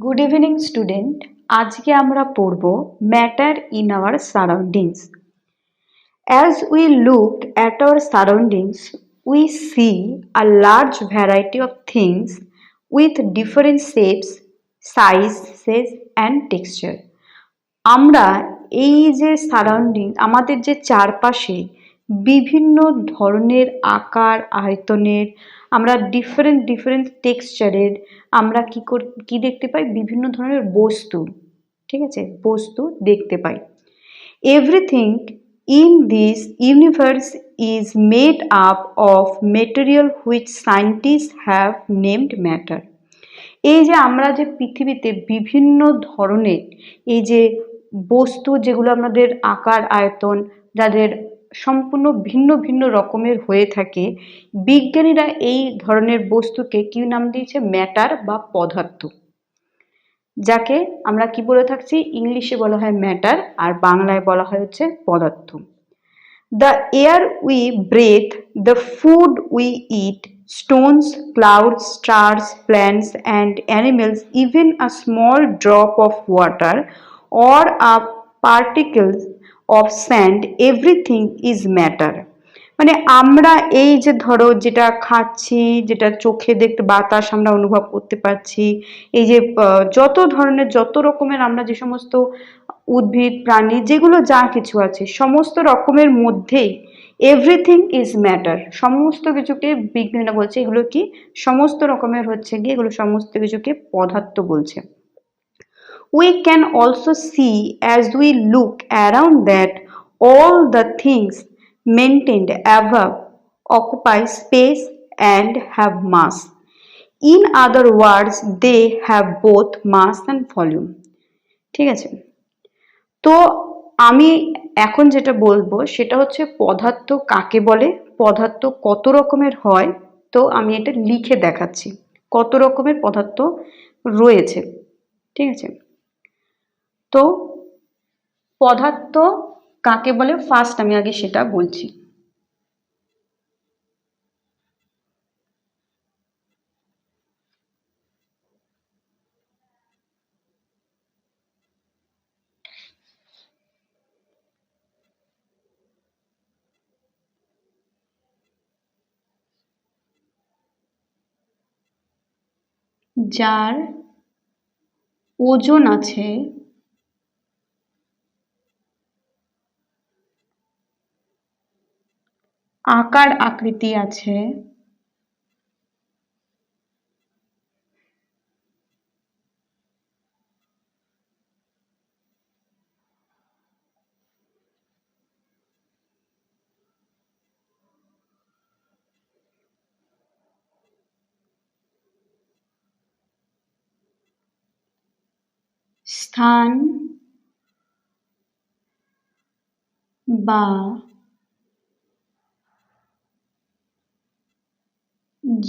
Good evening student. আজকে আমরা পড়ব matter in our surroundings. As we look at our surroundings, we see a large variety of things with different shapes, sizes and texture. আমরা এই যে surrounding, আমাদের যে চারপাশে বিভিন্ন ধরনের আকার আয়তনের, আমরা ডিফারেন্ট টেক্সচারের আমরা কি দেখতে পাই, বিভিন্ন ধরনের বস্তু, ঠিক আছে, বস্তু দেখতে পাই। Everything in this universe is made up of material which scientists have named matter. এই যে আমরা যে পৃথিবীতে বিভিন্ন ধরনের এই যে বস্তু, যেগুলো আমাদের আকার আয়তন যাদের সম্পূর্ণ ভিন্ন ভিন্ন রকমের হয়ে থাকে, বিজ্ঞানীরা এই ধরনের বস্তুকে কি নাম দিয়েছে? ম্যাটার বা পদার্থ, যাকে আমরা কি বলে থাকছি? ইংলিশে বলা হয় ম্যাটার আর বাংলায় বলা হয় হচ্ছে পদার্থ। The air we breathe, the food we eat, stones, clouds, stars, plants and animals, even a small drop of water or a particle of sand, everything is matter. মানে আমরা এই যে ধরো যেটা খাচ্ছি, যেটা চোখে দেখতে, বাতাস আমরা অনুভব করতে পারছি, এই যে যত রকমের আমরা যে সমস্ত উদ্ভিদ প্রাণী যেগুলো যা কিছু আছে সমস্ত রকমের মধ্যেই এভরিথিং ইজ ম্যাটার, সমস্ত কিছুকে বিজ্ঞানীরা বলছে এগুলো কি সমস্ত রকমের হচ্ছে গিয়ে এগুলো সমস্ত কিছুকে পদার্থ বলছে। We can also see as we look around that all the things maintained above occupy space and have mass. In other words, they have both mass and volume. ঠিক আছে, তো আমি এখন যেটা বলবো সেটা হচ্ছে পদার্থ কাকে বলে, পদার্থ কত রকমের হয়। তো আমি এটা লিখে দেখাচ্ছি কত রকমের পদার্থ রয়েছে, ঠিক আছে। তো পদার্থ কাকে বলে ফার্স্ট আমি আগে সেটা বলছি। যার ওজন আছে আকার আকৃতি আছে স্থান বা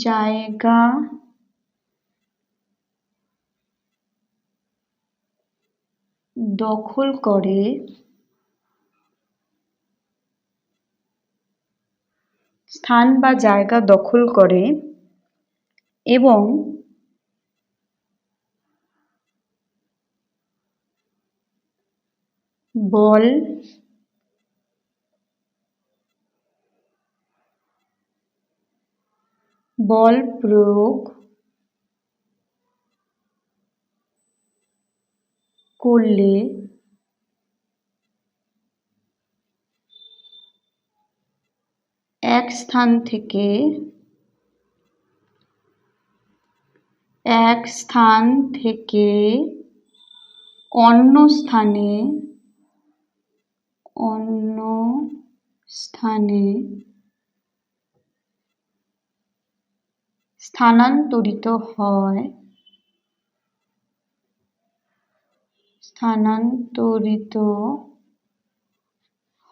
জায়গা দখল করে, স্থান বা জায়গা দখল করে এবং বল প্রয়োগ করলে এক স্থান থেকে অন্য স্থানে স্থানান্তরিত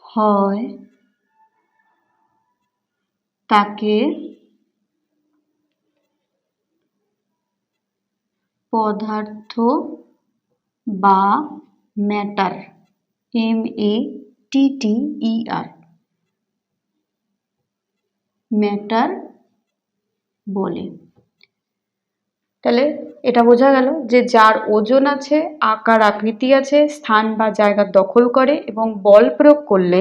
হয় তাকে পদার্থ বা ম্যাটার, MATTER ম্যাটার বলে। তাহলে এটা বোঝা গেল যে যার ওজন আছে, আকার আকৃতি আছে, স্থান বা জায়গা দখল করে এবং বল প্রয়োগ করলে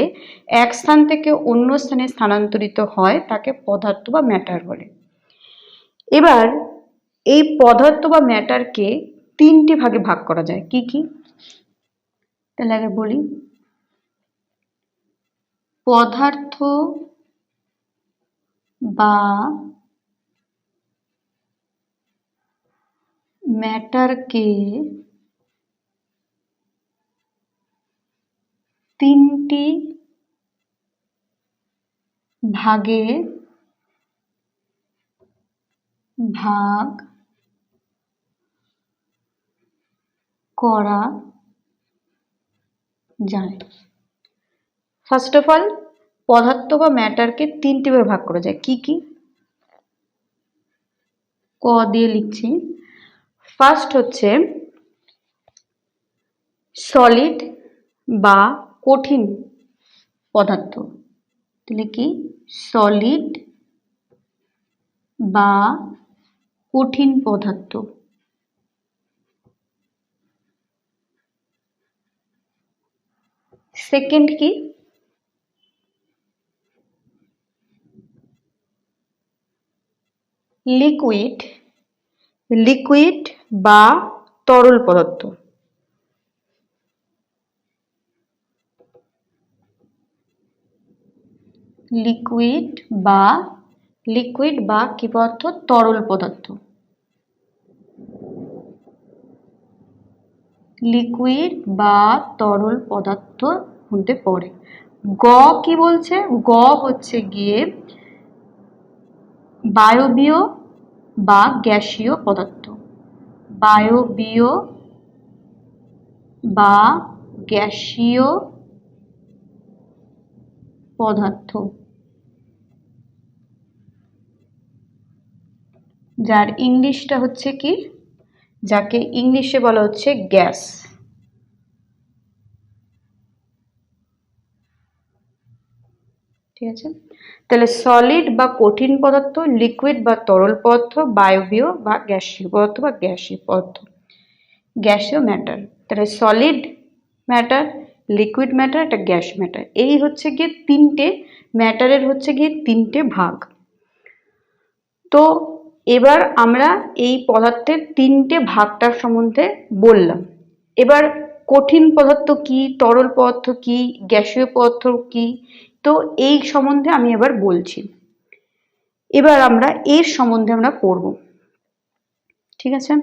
এক স্থান থেকে অন্য স্থানে স্থানান্তরিত হয় তাকে পদার্থ বা ম্যাটার বলে। এবার এই পদার্থ বা ম্যাটারকে তিনটি ভাগে ভাগ করা যায়। কি কি? তাহলে আগে বলি, পদার্থ বা ম্যাটারকে তিনটি ভাগে ভাগ করা যায়। ফার্স্ট অফ অল, পদার্থ বা ম্যাটারকে তিনটি ভাগে ভাগ করা যায়। কি কি? ক দিয়ে লিখছি। ফার্স্ট হচ্ছে সলিড বা কঠিন পদার্থ। তাহলে কি? সলিড বা কঠিন পদার্থ। সেকেন্ড কি? লিকুইড, লিকুইড বা তরল পদার্থ। লিকুইড বা কি পদার্থ? তরল পদার্থ। লিকুইড বা তরল পদার্থ হতে পড়ে। গ কি বলছে? গ হচ্ছে গিয়ে বায়বীয় বা গ্যাসীয় পদার্থ। বায়বীয় বা গ্যাসীয় পদার্থ, যার ইংলিশটা হচ্ছে কি, যাকে ইংলিশে বলা হচ্ছে গ্যাস। ঠিক আছে? তাহলে সলিড বা কঠিন পদার্থ, লিকুইড বা তরল পদার্থ, বায়বীয় বা গ্যাসীয় পদার্থ বা গ্যাসীয় পদার্থ, গ্যাসীয় ম্যাটার। তাহলে সলিড ম্যাটার, লিকুইড ম্যাটার, একটা গ্যাস ম্যাটার। এই হচ্ছে গিয়ে তিনটে ম্যাটারের হচ্ছে গিয়ে তিনটে ভাগ। তো এবার আমরা এই পদার্থের তিনটে ভাগটার সম্বন্ধে বললাম। এবার কঠিন পদার্থ কি, তরল পদার্থ কি, গ্যাসীয় পদার্থ কি, তো এই সম্বন্ধে আমি এবার বলছি। এবার আমরা এর সম্বন্ধে আমরা পড়ব। ঠিক আছে?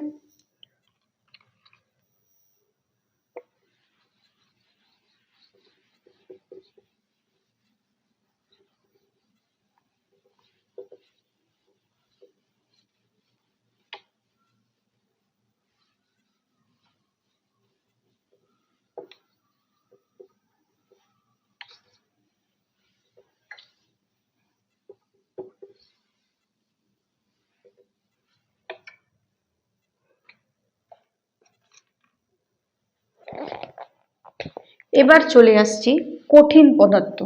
এবার চলে আসছি কঠিন পদার্থ।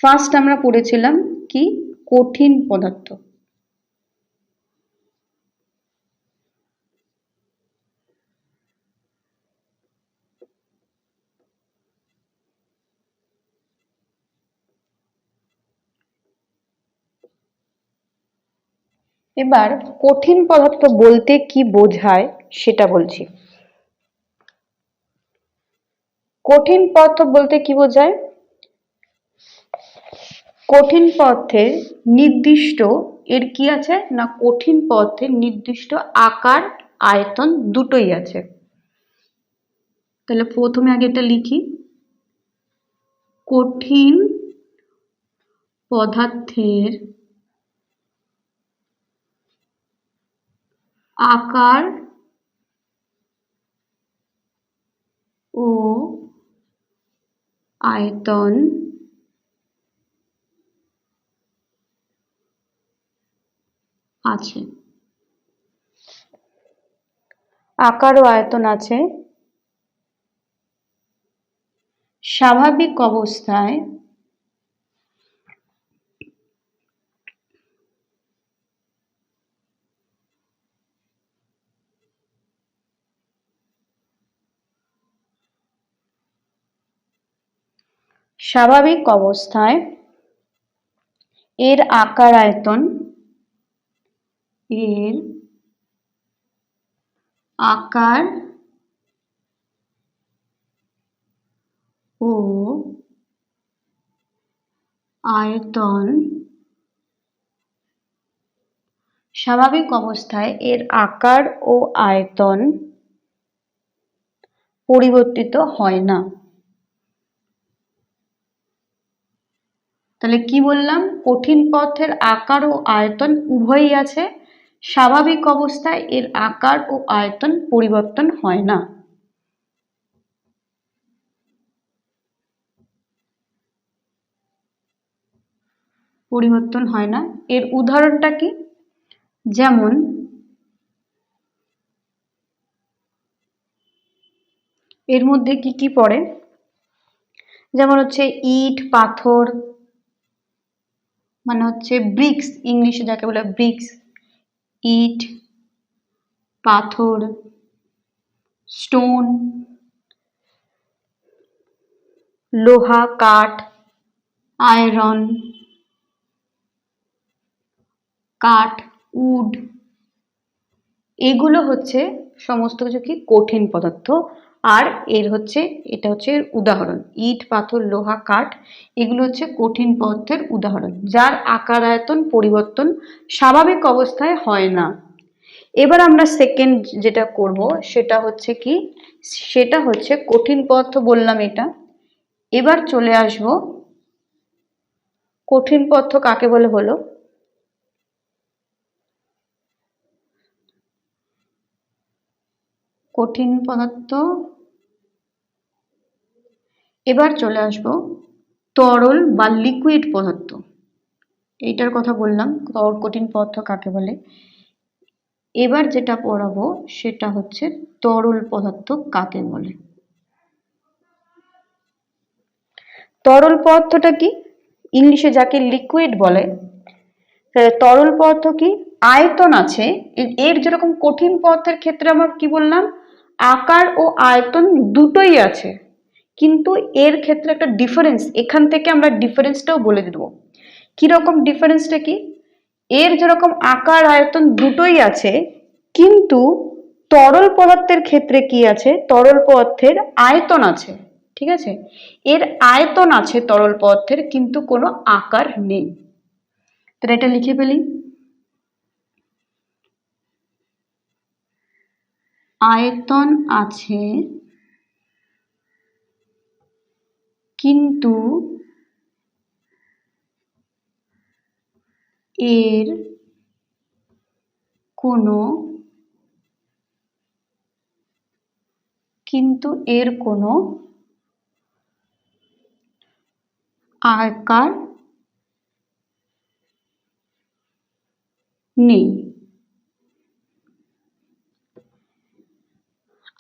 ফার্স্ট আমরা পড়েছিলাম কি? কঠিন পদার্থ। এবার কঠিন পদার্থ বলতে কি বোঝায় সেটা বলছি। কঠিন পদার্থ বলতে কি বোঝায়? কঠিন পদার্থের নির্দিষ্ট, এর কি আছে না, কঠিন পদার্থের নির্দিষ্ট আকার, আয়তন দুটোই আছে। তাহলে প্রথমে আগে এটা লিখি, কঠিন পদার্থের আকার ও আয়তন আছে। আকার ও আয়তন আছে। স্বাভাবিক অবস্থায় স্বাভাবিক অবস্থায় এর আকার আয়তন ও আয়তন স্বাভাবিক অবস্থায় এর আকার ও আয়তন পরিবর্তিত হয় না। তাহলে কি বললাম, কঠিন পদার্থের আকার ও আয়তন উভয়ই আছে, স্বাভাবিক অবস্থায় এর আকার ও আয়তন পরিবর্তন হয় না। পরিবর্তন হয় না। এর উদাহরণটা কি? যেমন এর মধ্যে কি কি পড়ে, যেমন হচ্ছে ইট, পাথর, মানে হচ্ছে ব্রিক্স, ইংলিশে যাকে বলে ব্রিক্স, ইট, পাথর, স্টোন, লোহা, কাঠ, আয়রন, কাঠ, উড, এগুলো হচ্ছে সমস্ত কিছু কি কঠিন পদার্থ। আর এটা হচ্ছে উদাহরণ, ইট, পাথর, লোহা, কাঠ, এগুলো হচ্ছে কঠিন পদার্থের উদাহরণ, যার আকার আয়তন পরিবর্তন স্বাভাবিক অবস্থায় হয় না। এবার আমরা সেকেন্ড যেটা করব সেটা হচ্ছে কি, সেটা হচ্ছে কঠিন পদার্থ বললাম এটা। এবার চলে আসব কঠিন পদার্থ কাকে বলে হলো কঠিন পদার্থ। এবার চলে আসব তরল বা লিকুইড পদার্থ, এইটার কথা বললাম কঠিন পদার্থ কাকে বলে। এবার যেটা পড়াবো সেটা হচ্ছে তরল পদার্থ কাকে বলে। তরল পদার্থটা কি, ইংলিশে যাকে লিকুইড বলে। তরল পদার্থ কি, আয়তন আছে, এর যেরকম কঠিন পদার্থের ক্ষেত্রে আমরা কি বললাম, আকার ও আয়তন দুটোই আছে, কিন্তু এর ক্ষেত্রে একটা ডিফারেন্স, এখান থেকে আমরা ডিফারেন্সটাও বলে দেবো। কিরকম ডিফারেন্সটা কি, এর যেরকম আকার আয়তন দুটোই আছে, কিন্তু তরল পদার্থের ক্ষেত্রে কি আছে, তরল পদার্থের আয়তন আছে, ঠিক আছে, এর আয়তন আছে তরল পদার্থের, কিন্তু কোনো আকার নেই। তাহলে এটা লিখে ফেলি, আয়তন আছে কিন্তু এর কোনো আকার নেই।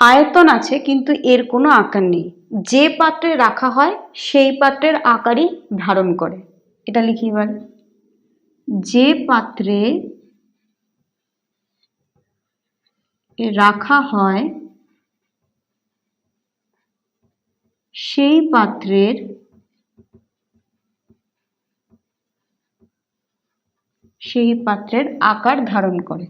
আয়তন আছে কিন্তু এর কোনো আকার নেই, যে পাত্রে রাখা হয় সেই পাত্রের আকারই ধারণ করে। এটা লিখি এবার, যে পাত্রে রাখা হয় সেই পাত্রের আকার ধারণ করে।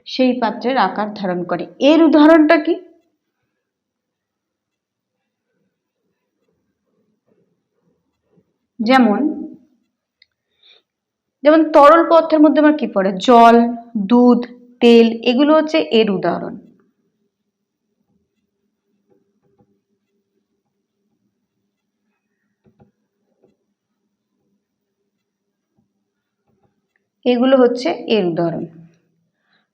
সেই পাত্রের আকার ধারণ করে। এর উদাহরণটা কি, যেমন তরল পদার্থের মধ্যে আমার কি পড়ে, জল, দুধ, তেল, এগুলো হচ্ছে এর উদাহরণ। এগুলো হচ্ছে এর উদাহরণ।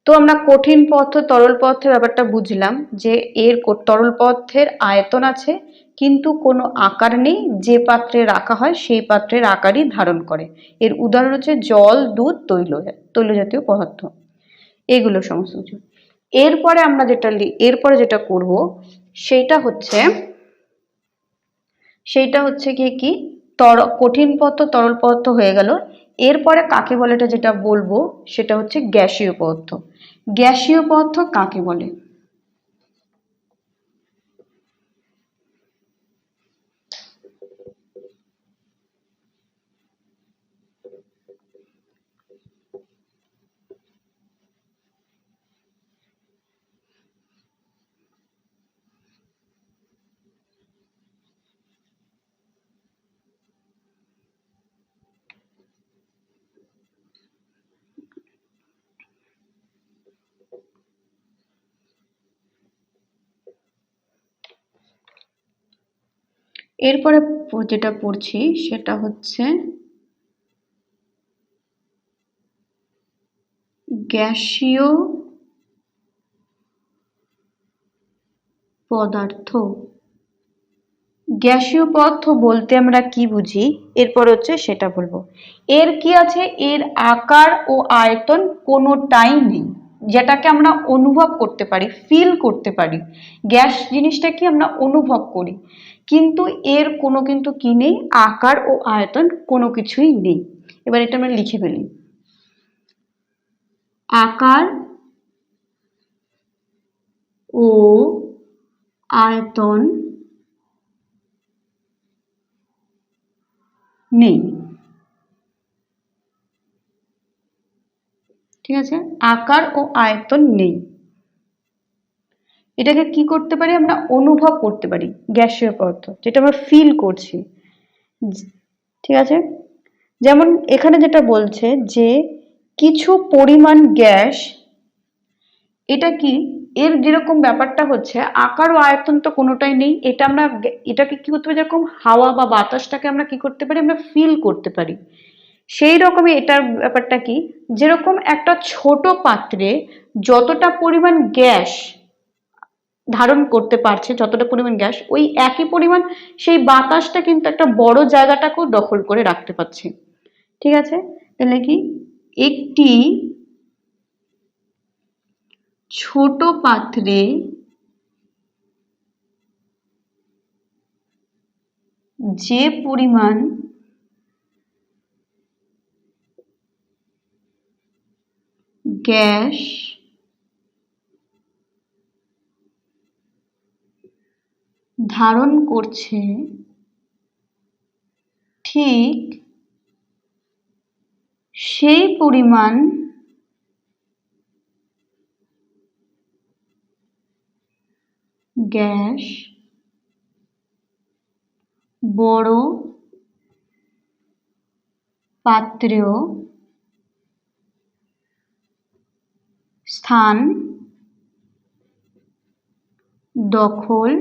তো আমরা কঠিন পদার্থ তরল পদার্থের ব্যাপারটা বুঝলাম, যে এর তরল পদার্থের আয়তন আছে কিন্তু কোনো আকার নেই, যে পাত্রে রাখা হয় সেই পাত্রের আকারই ধারণ করে। এর উদাহরণ হচ্ছে জল, দুধ, তৈল জাতীয় পদার্থ, এগুলো সমস্ত কিছু। এরপরে যেটা করব সেইটা হচ্ছে কি কঠিন পদার্থ তরল পদার্থ হয়ে গেল। এরপরে কাকে বলে এটা যেটা বলবো সেটা হচ্ছে গ্যাসীয় পদার্থ। গ্যাসীয় পদার্থ কাকে বলে? এরপরে যেটা পড়ছি সেটা হচ্ছে গ্যাসীয় পদার্থ। গ্যাসীয় পদার্থ বলতে আমরা কি বুঝি এরপর হচ্ছে সেটা বলবো। এর কি আছে, এর আকার ও আয়তন কোনোটাই নেই, যেটাকে আমরা অনুভব করতে পারি, ফিল করতে পারি। গ্যাস জিনিসটা কি আমরা অনুভব করি, কিন্তু এর কোনো কিন্তু কি নেই, আকার ও আয়তন কোনো কিছুই নেই। এবার এটা আমরা লিখে ফেলি, আকার ও আয়তন নেই। ঠিক আছে, আকার ও আয়তন নেই। এটাকে কি করতে পারি, আমরা অনুভব করতে পারি, গ্যাসীয় পদার্থ যেটা আমরা ফিল করছি। ঠিক আছে, যেমন এখানে যেটা বলছে যে কিছু পরিমাণ গ্যাস, এটা কি, এর যেরকম ব্যাপারটা হচ্ছে আকার ও আয়তন তো কোনোটাই নেই, এটা আমরা এটাকে কি করতে পারি, যেরকম হাওয়া বা বাতাসটাকে আমরা কি করতে পারি, আমরা ফিল করতে পারি। সেই রকমই এটার ব্যাপারটা কি, যেরকম একটা ছোট পাত্রে যতটা পরিমাণ গ্যাস ধারণ করতে পারছে, যতটা পরিমাণ গ্যাস, ওই একই পরিমাণ সেই বাতাসটা কিন্তু একটা বড় জায়গাটাকেও দখল করে রাখতে পারছে। ঠিক আছে, তাহলে কি, একটি ছোট পাত্রে যে পরিমাণ গ্যাস ধারণ করছে, ঠিক সেই পরিমাণ গ্যাস বড় পাত্রেও স্থান দখল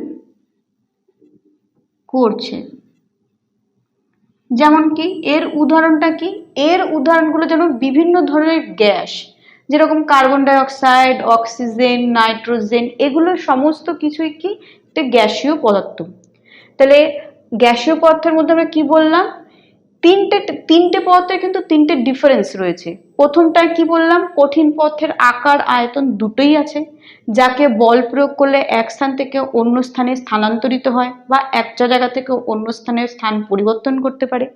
করছে। যেমন কি এর উদাহরণটা কি, এর উদাহরণগুলো যেমন বিভিন্ন ধরনের গ্যাস, যেরকম carbon die oxide, oxygen, nitrogen, এগুলো সমস্ত কিছুই কি একটা গ্যাসীয় পদার্থ। তাহলে গ্যাসীয় পদার্থের মধ্যে আমরা কি বললাম, তিনটে তিনটে পদার্থের কিন্তু তিনটে ডিফারেন্স রয়েছে। প্রথমটা কি বললাম, কঠিন পদার্থের আকার আয়তন দুটোই আছে, যাকে বল প্রয়োগ করলে এক স্থান থেকে অন্য স্থানে স্থানান্তরিত হয় বা একটা জায়গা থেকে অন্য স্থানের স্থান পরিবর্তন করতে পারে।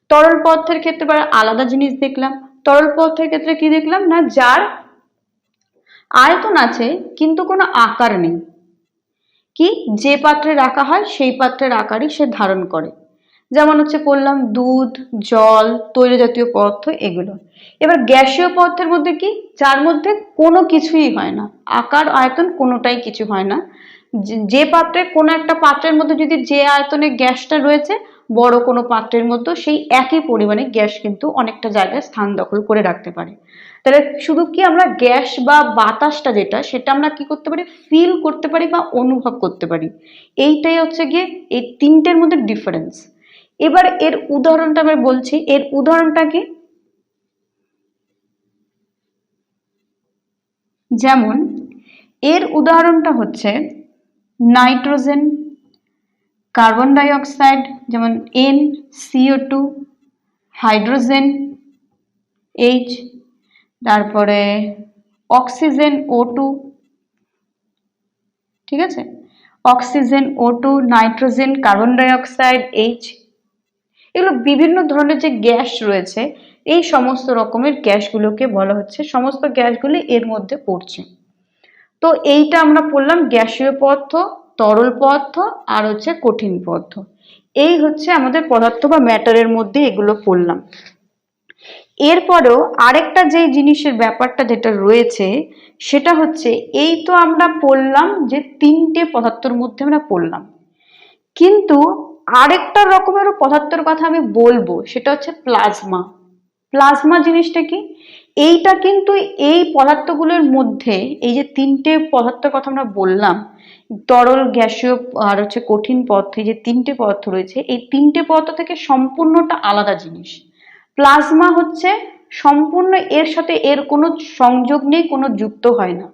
তরল পদার্থের ক্ষেত্রে আলাদা জিনিস দেখলাম, তরল পদার্থের ক্ষেত্রে কি দেখলাম না, যার আয়তন আছে কিন্তু কোনো আকার নেই, কি যে পাত্রে রাখা হয় সেই পাত্রের আকারই সে ধারণ করে। যেমন হচ্ছে বললাম দুধ, জল, তৈল জাতীয় পদার্থ, এগুলো। এবার গ্যাসীয় পদার্থের মধ্যে কি, যার মধ্যে কোনো কিছুই হয় না, আকার আয়তন কোনোটাই কিছু হয় না। যে পাত্রে, কোনো একটা পাত্রের মধ্যে যদি যে আয়তনে গ্যাসটা রয়েছে, বড় কোনো পাত্রের মধ্যে সেই একই পরিমাণে গ্যাস কিন্তু অনেকটা জায়গায় স্থান দখল করে রাখতে পারে। তাহলে শুধু কি আমরা গ্যাস বা বাতাসটা যেটা, সেটা আমরা কি করতে পারি, ফিল করতে পারি বা অনুভব করতে পারি। এইটাই হচ্ছে গিয়ে এই তিনটের মধ্যে ডিফারেন্স। এবার এর উদাহরণটা আমি বলছি, এর উদাহরণটা কি, যেমন এর উদাহরণটা হচ্ছে নাইট্রোজেন, কার্বন ডাই অক্সাইড যেমন NCO2, হাইড্রোজেন H, তারপরে অক্সিজেন O2। ঠিক আছে, oxygen O2, nitrogen, carbon die oxide H, এগুলো বিভিন্ন ধরনের যে গ্যাস রয়েছে, এই সমস্ত রকমের গ্যাসগুলোকে বলা হচ্ছে, সমস্ত গ্যাসগুলি এর মধ্যে পড়ছে। তো এইটা আমরা পড়লাম গ্যাসীয় পদার্থ, তরল পদার্থ আর হচ্ছে কঠিন পদার্থ। এই হচ্ছে আমাদের পদার্থ বা ম্যাটারের মধ্যে এগুলো পড়লাম। এরপরেও আরেকটা যে জিনিসের ব্যাপারটা যেটা রয়েছে সেটা হচ্ছে, এই তো আমরা পড়লাম যে তিনটে পদার্থের মধ্যে আমরা পড়লাম, কিন্তু আরেকটা রকমেরও পদার্থের কথা আমি বলবো, সেটা হচ্ছে প্লাজমা। প্লাজমা জিনিসটা কি? এইটা কিন্তু এই পদার্থগুলোর মধ্যে, এই যে তিনটে পদার্থের কথা আমরা বললাম, তরল, গ্যাসীয় আর হচ্ছে কঠিন পদার্থ, যে তিনটে পদার্থ রয়েছে, এই তিনটে পদার্থ থেকে সম্পূর্ণটা আলাদা জিনিস। প্লাজমা হচ্ছে সম্পূর্ণ, এর সাথে এর কোনো সংযোগ নেই, কোনো যুক্ত হয় না।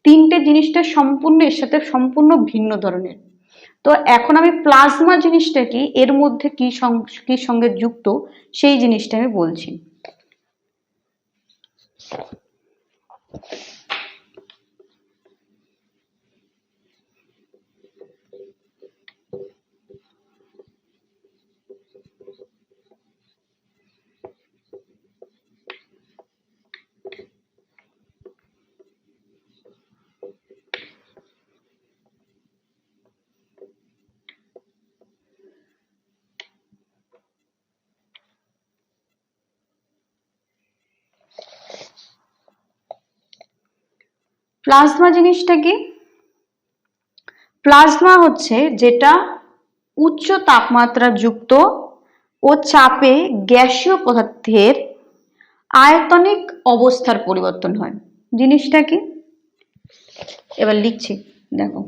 তিনটে জিনিসটা সম্পূর্ণ এর সাথে সম্পূর্ণ ভিন্ন ধরনের। তো এখন আমি প্লাজমা জিনিসটা কি, এর মধ্যে কি সঙ্গে যুক্ত, সেই জিনিসটা আমি বলছি। প্লাজমা জিনিসটা কি? প্লাজমা হচ্ছে যেটা উচ্চ তাপমাত্রা যুক্ত ও চাপে গ্যাসীয় পদার্থের আয়তনিক অবস্থার পরিবর্তন হয়। জিনিসটা কি? এবার লিখছি, দেখো।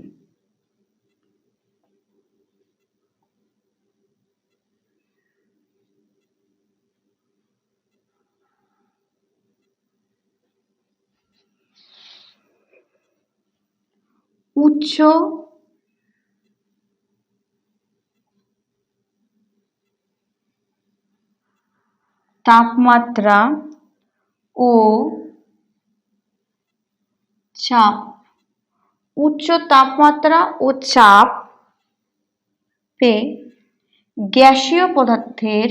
উচ্চ তাপমাত্রা ও চাপ, উচ্চ তাপমাত্রা ও চাপে গ্যাসীয় পদার্থের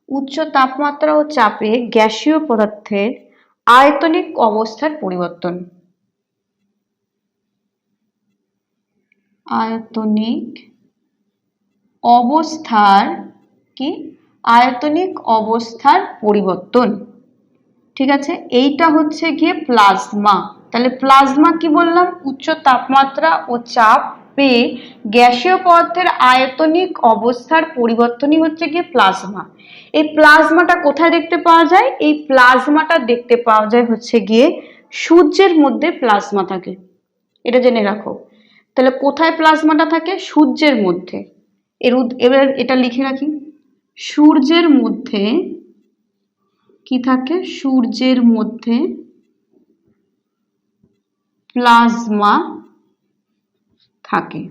উচ্চ তাপমাত্রা ও চাপে গ্যাসীয় পদার্থের আয়তনিক অবস্থার পরিবর্তন। আয়তনিক অবস্থার কি? আয়তনিক অবস্থার পরিবর্তন। ঠিক আছে, এইটা হচ্ছে গিয়ে প্লাজমা। তাহলে প্লাজমা কি বললাম? উচ্চ তাপমাত্রা ও চাপ পেয়ে গ্যাসীয় পদার্থের আয়তনিক অবস্থার পরিবর্তনই হচ্ছে গিয়ে প্লাজমা। এই প্লাজমাটা কোথায় দেখতে পাওয়া যায়? এই প্লাজমাটা দেখতে পাওয়া যায় হচ্ছে গিয়ে সূর্যের মধ্যে প্লাজমা থাকে, এটা জেনে রাখো। তাহলে কোথায় প্লাজমাটা থাকে? সূর্যের মধ্যে। এবার এটা লিখে রাখি, সূর্যের মধ্যে কি থাকে? সূর্যের মধ্যে প্লাজমা থাকে।